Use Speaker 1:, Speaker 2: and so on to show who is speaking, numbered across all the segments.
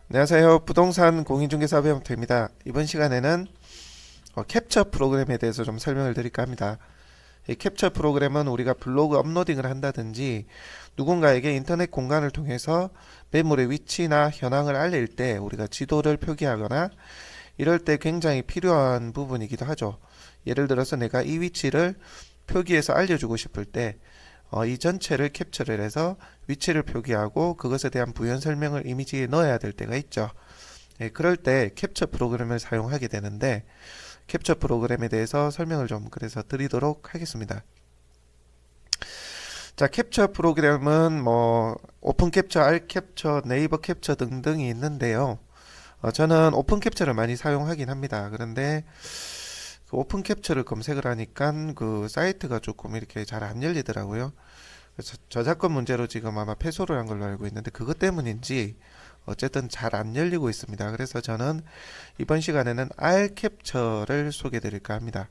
Speaker 1: 안녕하세요. 부동산 공인중개사업 영토입니다. 이번 시간에는 캡처 프로그램에 대해서 좀 설명을 드릴까 합니다. 이 캡처 프로그램은 우리가 블로그 업로딩을 한다든지 누군가에게 인터넷 공간을 통해서 매물의 위치나 현황을 알릴 때 우리가 지도를 표기하거나 이럴 때 굉장히 필요한 부분이기도 하죠. 예를 들어서 내가 이 위치를 표기해서 알려주고 싶을 때 이 전체를 캡처를 해서 위치를 표기하고 그것에 대한 부연 설명을 이미지에 넣어야 될 때가 있죠. 그럴 때 캡처 프로그램을 사용하게 되는데 캡처 프로그램에 대해서 설명을 좀 그래서 드리도록 하겠습니다. 자, 캡처 프로그램은 오픈 캡처, 알 캡처, 네이버 캡처 등등이 있는데요. 저는 오픈 캡처를 많이 사용하긴 합니다. 그런데 그 오픈 캡처를 검색을 하니까 그 사이트가 조금 이렇게 잘 안 열리더라고요. 그래서 저작권 문제로 지금 아마 패소를 한 걸로 알고 있는데 그것 때문인지 어쨌든 잘 안 열리고 있습니다. 그래서 저는 이번 시간에는 R 캡처를 소개해 드릴까 합니다.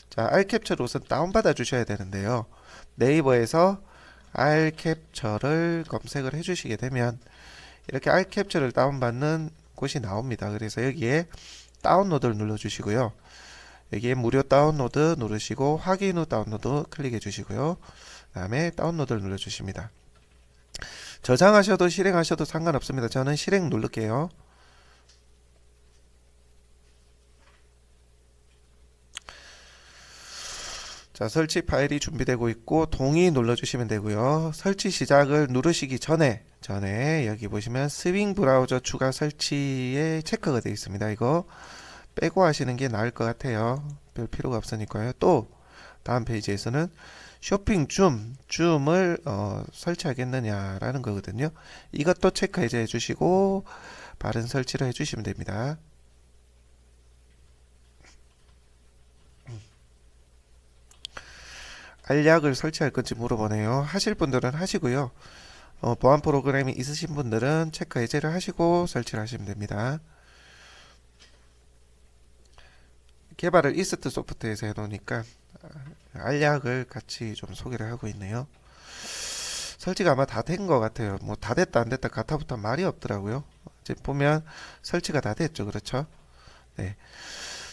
Speaker 1: 자, R 캡처를 우선 다운받아 주셔야 되는데요. 네이버에서 R 캡처를 검색을 해 주시게 되면 이렇게 R 캡처를 다운받는 곳이 나옵니다. 그래서 여기에 다운로드를 눌러 주시고요. 여기에 무료 다운로드 누르시고 확인 후 다운로드 클릭해 주시고요. 그 다음에 다운로드를 눌러 주십니다. 저장하셔도 실행하셔도 상관없습니다. 저는 실행 누를게요. 자, 설치 파일이 준비되고 있고 동의 눌러주시면 되고요. 설치 시작을 누르시기 전에 여기 보시면 스윙 브라우저 추가 설치에 체크가 되어 있습니다. 이거 빼고 하시는 게 나을 것 같아요. 별 필요가 없으니까요. 또 다음 페이지에서는 쇼핑 줌을 설치하겠느냐라는 거거든요. 이것도 체크해 주시고 바른 설치를 해주시면 됩니다. 알약을 설치할 건지 물어보네요. 하실 분들은 하시고요. 보안 프로그램이 있으신 분들은 체크 해제를 하시고 설치를 하시면 됩니다. 개발을 이스트 소프트에서 해놓으니까 알약을 같이 좀 소개를 하고 있네요. 설치가 아마 다 된 것 같아요. 뭐 다 됐다 안 됐다 같아부터 말이 없더라고요. 이제 보면 설치가 다 됐죠. 그렇죠? 네.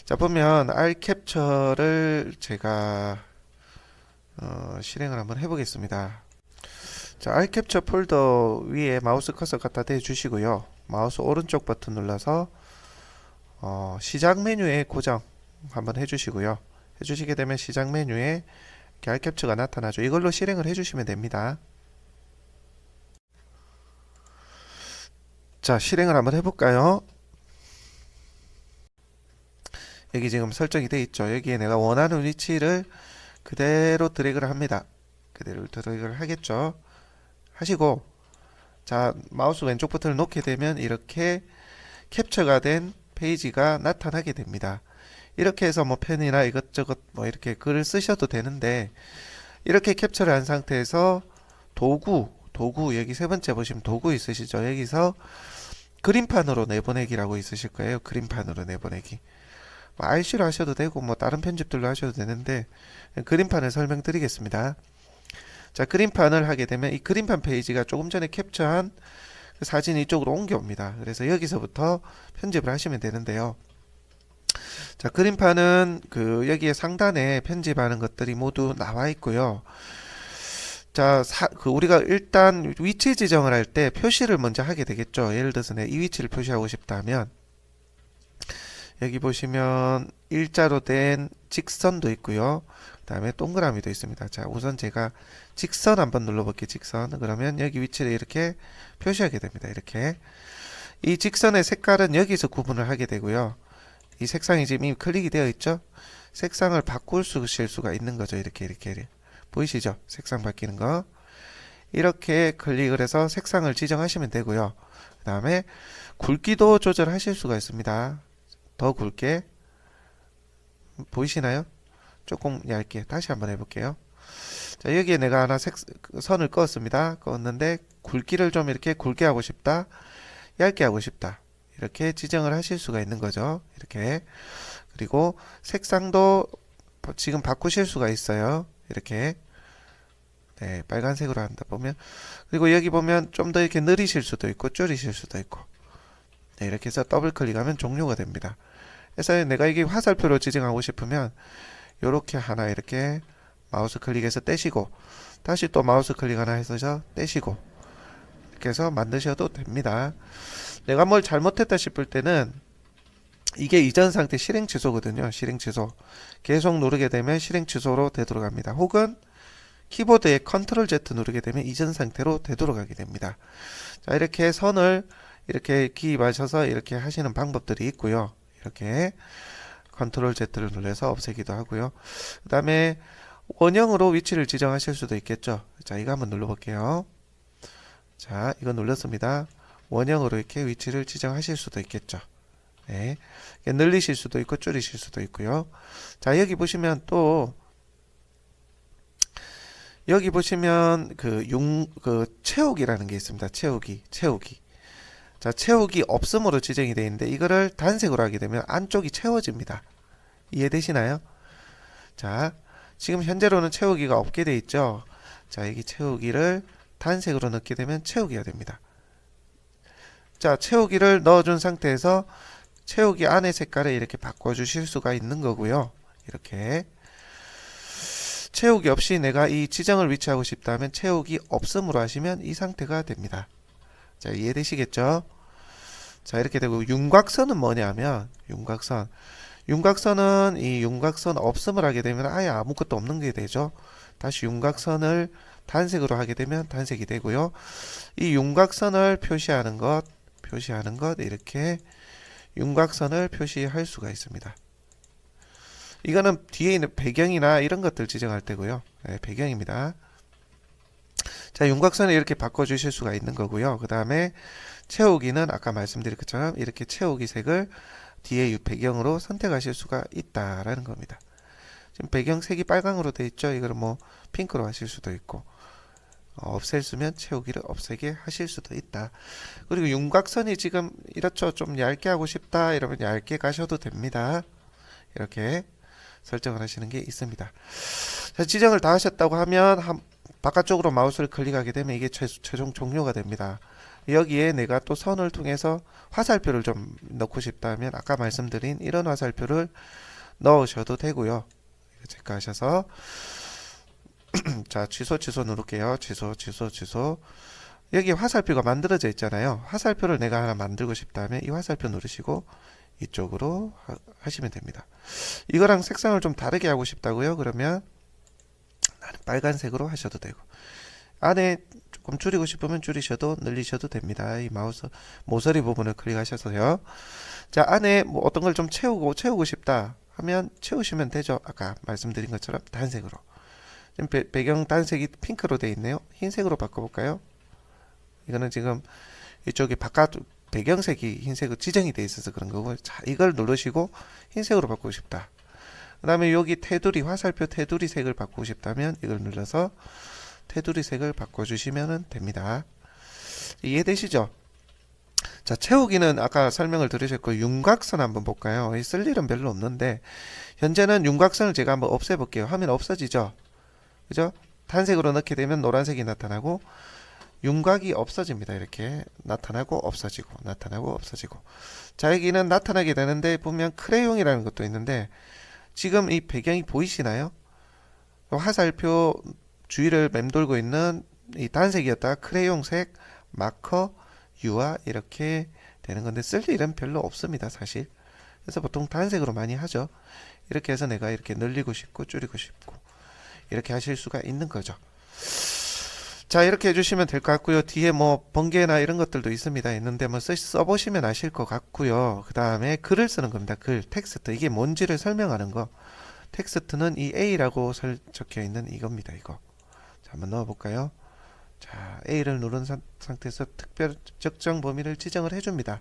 Speaker 1: 자, 보면 R 캡처를 제가 실행을 한번 해보겠습니다. 자, R 캡처 폴더 위에 마우스 커서 갖다 대 주시고요. 마우스 오른쪽 버튼 눌러서 시작 메뉴에 고정 한번 해주시고요. 해주시게 되면 시작 메뉴에 이렇게 R 캡처가 나타나죠. 이걸로 실행을 해주시면 됩니다. 자, 실행을 한번 해볼까요? 여기 지금 설정이 되어 있죠. 여기에 내가 원하는 위치를 그대로 드래그를 합니다. 그대로 드래그를 하겠죠. 하시고 자, 마우스 왼쪽 버튼을 놓게 되면 이렇게 캡처가 된 페이지가 나타나게 됩니다. 이렇게 해서 뭐 펜이나 이것저것 뭐 이렇게 글을 쓰셔도 되는데 이렇게 캡처를 한 상태에서 도구 여기 세 번째 보시면 도구 있으시죠. 여기서 그림판으로 내보내기라고 있으실 거예요. 그림판으로 내보내기. 뭐 RC로 하셔도 되고 뭐 다른 편집들로 하셔도 되는데 그림판을 설명드리겠습니다. 자, 그림판을 하게 되면 이 그림판 페이지가 조금 전에 캡처한 그 사진이 이쪽으로 옮겨옵니다. 그래서 여기서부터 편집을 하시면 되는데요. 자, 그림판은 여기에 상단에 편집하는 것들이 모두 나와 있고요. 자, 우리가 일단 위치 지정을 할 때 표시를 먼저 하게 되겠죠. 예를 들어서 이 위치를 표시하고 싶다면 여기 보시면 일자로 된 직선도 있고요. 그 다음에 동그라미도 있습니다. 자, 우선 제가 직선 한번 눌러볼게요. 직선. 그러면 여기 위치를 이렇게 표시하게 됩니다. 이렇게. 이 직선의 색깔은 여기서 구분을 하게 되고요. 이 색상이 지금 이미 클릭이 되어 있죠. 색상을 바꾸실 수가 있는 거죠. 이렇게 보이시죠? 색상 바뀌는 거. 이렇게 클릭을 해서 색상을 지정하시면 되고요. 그 다음에 굵기도 조절하실 수가 있습니다. 더 굵게 보이시나요? 조금 얇게 다시 한번 해볼게요. 자, 여기에 내가 하나 선을 그었습니다. 그었는데 굵기를 좀 이렇게 굵게 하고 싶다, 얇게 하고 싶다, 이렇게 지정을 하실 수가 있는 거죠. 이렇게. 그리고 색상도 지금 바꾸실 수가 있어요. 이렇게. 네, 빨간색으로 한다 보면. 그리고 여기 보면 좀 더 이렇게 느리실 수도 있고 줄이실 수도 있고. 네, 이렇게 해서 더블 클릭하면 종료가 됩니다. 그래서 내가 이게 화살표로 지정하고 싶으면 요렇게 하나 이렇게 마우스 클릭해서 떼시고 다시 또 마우스 클릭 하나 해서 떼시고 이렇게 해서 만드셔도 됩니다. 내가 뭘 잘못했다 싶을 때는 이게 이전 상태 실행 취소거든요. 실행 취소. 계속 누르게 되면 실행 취소로 되돌아갑니다. 혹은 키보드에 컨트롤 Z 누르게 되면 이전 상태로 되돌아가게 됩니다. 자, 이렇게 선을 이렇게 기입하셔서 이렇게 하시는 방법들이 있고요. 이렇게 컨트롤 Z를 눌러서 없애기도 하고요. 그 다음에 원형으로 위치를 지정하실 수도 있겠죠. 자, 이거 한번 눌러볼게요. 자, 이거 눌렀습니다. 원형으로 이렇게 위치를 지정하실 수도 있겠죠. 네. 늘리실 수도 있고 줄이실 수도 있고요. 자, 여기 보시면 또 여기 보시면 그 채우기라는 게 있습니다. 채우기. 자, 채우기 없음으로 지정이 되어 있는데 이거를 단색으로 하게 되면 안쪽이 채워집니다. 이해되시나요? 자, 지금 현재로는 채우기가 없게 되어 있죠. 자, 여기 채우기를 단색으로 넣게 되면 채우기가 됩니다. 자, 채우기를 넣어준 상태에서 채우기 안의 색깔을 이렇게 바꿔주실 수가 있는 거고요. 이렇게 채우기 없이 내가 이 지정을 위치하고 싶다면 채우기 없음으로 하시면 이 상태가 됩니다. 자, 이해되시겠죠? 자, 이렇게 되고 윤곽선은 뭐냐면 윤곽선은 이 윤곽선 없음을 하게 되면 아예 아무것도 없는 게 되죠. 다시 윤곽선을 단색으로 하게 되면 단색이 되고요. 이 윤곽선을 표시하는 것 이렇게 윤곽선을 표시할 수가 있습니다. 이거는 뒤에 있는 배경이나 이런 것들 지정할 때고요. 네, 배경입니다. 자, 윤곽선을 이렇게 바꿔주실 수가 있는 거고요. 그 다음에 채우기는 아까 말씀드린 것처럼 이렇게 채우기 색을 뒤에 배경으로 선택하실 수가 있다라는 겁니다. 지금 배경색이 빨강으로 되어 있죠. 이걸 뭐 핑크로 하실 수도 있고 없앨 수면 채우기를 없애게 하실 수도 있다. 그리고 윤곽선이 지금 이렇죠. 좀 얇게 하고 싶다 이러면 얇게 가셔도 됩니다. 이렇게 설정을 하시는 게 있습니다. 자, 지정을 다 하셨다고 하면 바깥쪽으로 마우스를 클릭하게 되면 이게 최종 종료가 됩니다. 여기에 내가 또 선을 통해서 화살표를 좀 넣고 싶다면 아까 말씀드린 이런 화살표를 넣으셔도 되고요. 체크하셔서 자, 취소 누를게요. 취소. 여기 화살표가 만들어져 있잖아요. 화살표를 내가 하나 만들고 싶다면 이 화살표 누르시고 이쪽으로 하시면 됩니다. 이거랑 색상을 좀 다르게 하고 싶다고요? 그러면 나는 빨간색으로 하셔도 되고 안에 조금 줄이고 싶으면 줄이셔도 늘리셔도 됩니다. 이 마우스 모서리 부분을 클릭하셔서요. 자, 안에 뭐 어떤 걸 좀 채우고 싶다 하면 채우시면 되죠. 아까 말씀드린 것처럼 단색으로. 지금 배경 단색이 핑크로 되어 있네요. 흰색으로 바꿔볼까요? 이거는 지금 이쪽에 바깥 배경색이 흰색으로 지정이 되어 있어서 그런 거고, 자, 이걸 누르시고 흰색으로 바꾸고 싶다. 그 다음에 여기 테두리 화살표 테두리 색을 바꾸고 싶다면 이걸 눌러서 테두리 색을 바꿔주시면 됩니다. 이해되시죠? 자, 채우기는 아까 설명을 들으셨고 윤곽선 한번 볼까요? 쓸 일은 별로 없는데 현재는 윤곽선을 제가 한번 없애볼게요. 하면 없어지죠? 그죠? 단색으로 넣게 되면 노란색이 나타나고 윤곽이 없어집니다. 이렇게 나타나고 없어지고 나타나고 없어지고. 자, 여기는 나타나게 되는데 보면 크레용이라는 것도 있는데 지금 이 배경이 보이시나요? 화살표 주위를 맴돌고 있는 이 단색이었다가 크레용색, 마커, 유화 이렇게 되는 건데 쓸 일은 별로 없습니다. 사실. 그래서 보통 단색으로 많이 하죠. 이렇게 해서 내가 이렇게 늘리고 싶고 줄이고 싶고 이렇게 하실 수가 있는 거죠. 자, 이렇게 해주시면 될 것 같고요. 뒤에 뭐 번개나 이런 것들도 있는데 뭐 써보시면 아실 것 같고요. 그 다음에 글을 쓰는 겁니다. 글, 텍스트. 이게 뭔지를 설명하는 거. 텍스트는 이 A라고 적혀 있는 이겁니다. 이거. 자, 한번 넣어볼까요? 자, A를 누른 상태에서 특별 적정 범위를 지정을 해줍니다.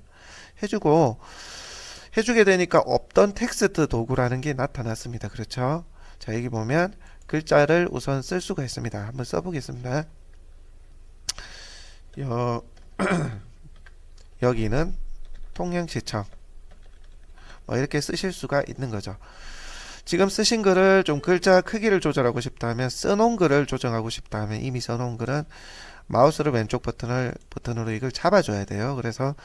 Speaker 1: 해주게 되니까 없던 텍스트 도구라는 게 나타났습니다. 그렇죠? 자, 여기 보면 글자를 우선 쓸 수가 있습니다. 한번 써보겠습니다. 여기는 통영시청 뭐 이렇게 쓰실 수가 있는 거죠. 지금 쓰신 글을 좀 글자 크기를 조절하고 싶다면 써놓은 글을 조정하고 싶다면 이미 써놓은 글은 마우스로 왼쪽 버튼으로 이걸 잡아줘야 돼요. 그래서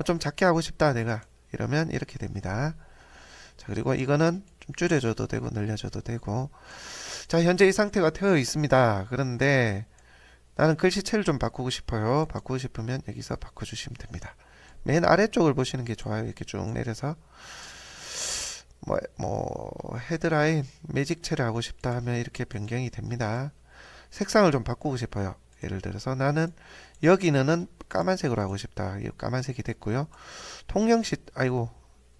Speaker 1: 좀 작게 하고 싶다 내가 이러면 이렇게 됩니다. 자, 그리고 이거는 좀 줄여줘도 되고 늘려줘도 되고. 자, 현재 이 상태가 되어 있습니다. 그런데 나는 글씨체를 좀 바꾸고 싶어요. 바꾸고 싶으면 여기서 바꿔주시면 됩니다. 맨 아래쪽을 보시는 게 좋아요. 이렇게 쭉 내려서 헤드라인 매직체를 하고 싶다 하면 이렇게 변경이 됩니다. 색상을 좀 바꾸고 싶어요. 예를 들어서 나는 여기는 까만색으로 하고 싶다. 이 까만색이 됐고요. 통영시 아이고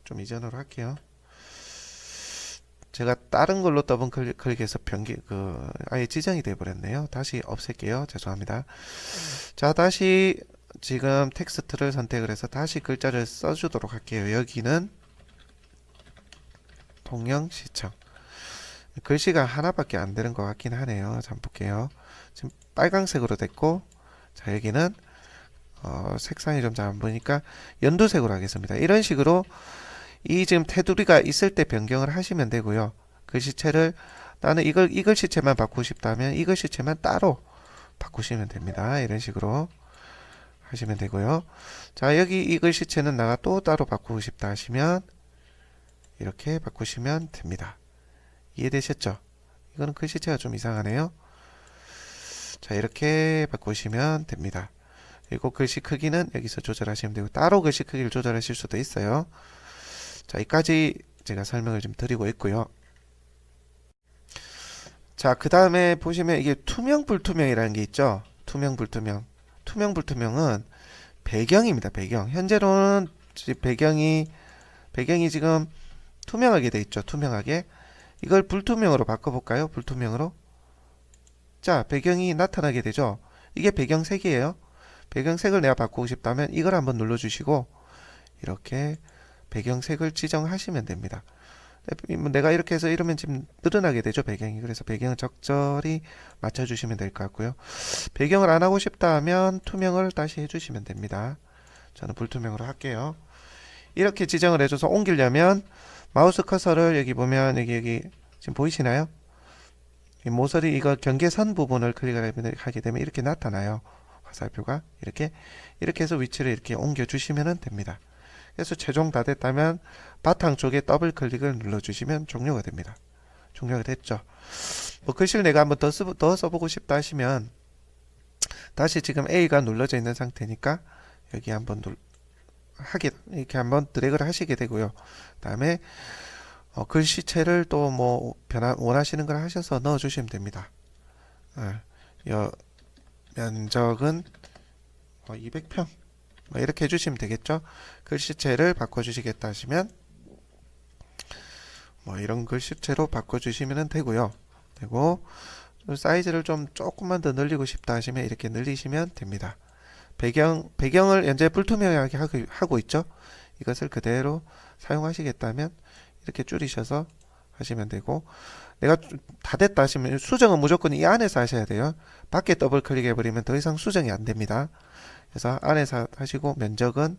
Speaker 1: 좀 이전으로 할게요. 제가 다른 걸로 더블 클릭해서 아예 지정이 되어 버렸네요. 다시 없앨게요. 죄송합니다. 자, 다시 지금 텍스트를 선택을 해서 다시 글자를 써주도록 할게요. 여기는 통영시청. 글씨가 하나밖에 안 되는 것 같긴 하네요. 자, 한번 볼게요. 지금 빨강색으로 됐고, 자, 여기는 색상이 좀 잘 안 보이니까 연두색으로 하겠습니다. 이런 식으로 이 지금 테두리가 있을 때 변경을 하시면 되고요. 글씨체를 나는 이 글씨체만 바꾸고 싶다면 이 글씨체만 따로 바꾸시면 됩니다. 이런 식으로 하시면 되고요. 자, 여기 이 글씨체는 내가 또 따로 바꾸고 싶다 하시면 이렇게 바꾸시면 됩니다. 이해되셨죠? 이거는 글씨체가 좀 이상하네요. 자, 이렇게 바꾸시면 됩니다. 그리고 글씨 크기는 여기서 조절하시면 되고 따로 글씨 크기를 조절하실 수도 있어요. 자, 여기까지 제가 설명을 좀 드리고 있고요. 자, 그 다음에 보시면 이게 투명 불투명이라는 게 있죠. 투명 불투명. 투명 불투명은 배경입니다. 배경. 현재로는 배경이 지금 투명하게 돼 있죠. 투명하게. 이걸 불투명으로 바꿔볼까요? 불투명으로. 자, 배경이 나타나게 되죠. 이게 배경색이에요. 배경색을 내가 바꾸고 싶다면 이걸 한번 눌러주시고 이렇게 배경색을 지정하시면 됩니다. 내가 이렇게 해서 이러면 지금 늘어나게 되죠, 배경이. 그래서 배경을 적절히 맞춰주시면 될 것 같고요. 배경을 안 하고 싶다 하면 투명을 다시 해주시면 됩니다. 저는 불투명으로 할게요. 이렇게 지정을 해줘서 옮기려면 마우스 커서를 여기 보면 여기 지금 보이시나요? 이 모서리 이거 경계선 부분을 클릭을 하게 되면 이렇게 나타나요. 화살표가 이렇게 해서 위치를 이렇게 옮겨주시면 됩니다. 그래서 최종 다 됐다면 바탕 쪽에 더블 클릭을 눌러주시면 종료가 됩니다. 종료가 됐죠. 글씨를 내가 한번 더 써보고 싶다 하시면 다시 지금 A가 눌러져 있는 상태니까 여기 한번 이렇게 한번 드래그를 하시게 되고요. 그 다음에 글씨체를 또 원하시는 걸 하셔서 넣어주시면 됩니다. 면적은 200평 이렇게 해주시면 되겠죠. 글씨체를 바꿔주시겠다 하시면 이런 글씨체로 바꿔주시면 되고요. 그리고 사이즈를 좀 조금만 더 늘리고 싶다 하시면 이렇게 늘리시면 됩니다. 배경을 현재 불투명하게 하고 있죠. 이것을 그대로 사용하시겠다면 이렇게 줄이셔서 하시면 되고, 내가 다 됐다 하시면 수정은 무조건 이 안에서 하셔야 돼요. 밖에 더블 클릭해 버리면 더 이상 수정이 안 됩니다. 그래서 안에서 하시고, 면적은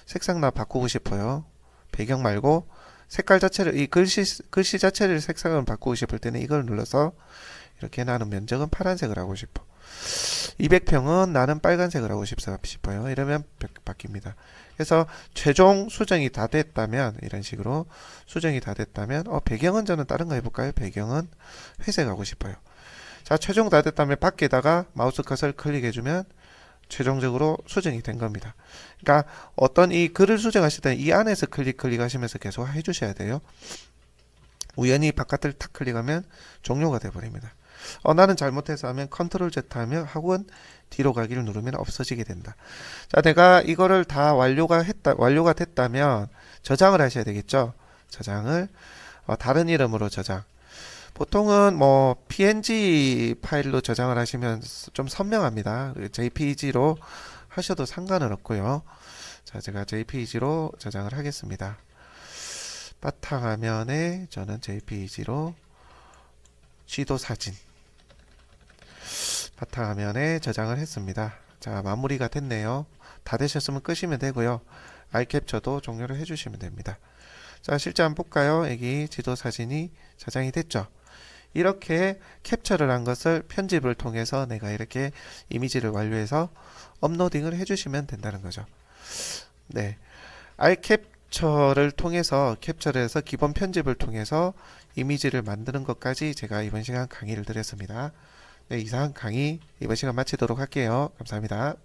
Speaker 1: 색상 나 바꾸고 싶어요. 배경 말고 색깔 자체를, 이 글씨 자체를 색상을 바꾸고 싶을 때는 이걸 눌러서 이렇게 나는 면적은 파란색을 하고 싶어. 200평은 나는 빨간색을 하고 싶어요. 이러면 바뀝니다. 그래서 최종 수정이 다 됐다면 이런 식으로 수정이 다 됐다면 배경은 저는 다른 거 해볼까요? 배경은 회색 하고 싶어요. 자, 최종 다 됐다면 밖에다가 마우스 커서를 클릭해주면 최종적으로 수정이 된 겁니다. 그러니까 어떤 이 글을 수정하실 때는 이 안에서 클릭하시면서 계속 해주셔야 돼요. 우연히 바깥을 탁 클릭하면 종료가 돼버립니다. 나는 잘못해서 하면 컨트롤 Z 하면 학원 뒤로 가기를 누르면 없어지게 된다. 자, 내가 이거를 다 완료가 됐다면 저장을 하셔야 되겠죠. 저장을 다른 이름으로 저장. 보통은 PNG 파일로 저장을 하시면 좀 선명합니다. JPG로 하셔도 상관은 없고요. 자, 제가 JPG로 저장을 하겠습니다. 바탕화면에 저는 JPG로 지도 사진 바탕화면에 저장을 했습니다. 자, 마무리가 됐네요. 다 되셨으면 끄시면 되고요. 아이캡처도 종료를 해주시면 됩니다. 자, 실제 한번 볼까요? 여기 지도 사진이 저장이 됐죠. 이렇게 캡처를 한 것을 편집을 통해서 내가 이렇게 이미지를 완료해서 업로딩을 해주시면 된다는 거죠. 네. 알캡처를 통해서 캡처를 해서 기본 편집을 통해서 이미지를 만드는 것까지 제가 이번 시간 강의를 드렸습니다. 네, 이상 강의 이번 시간 마치도록 할게요. 감사합니다.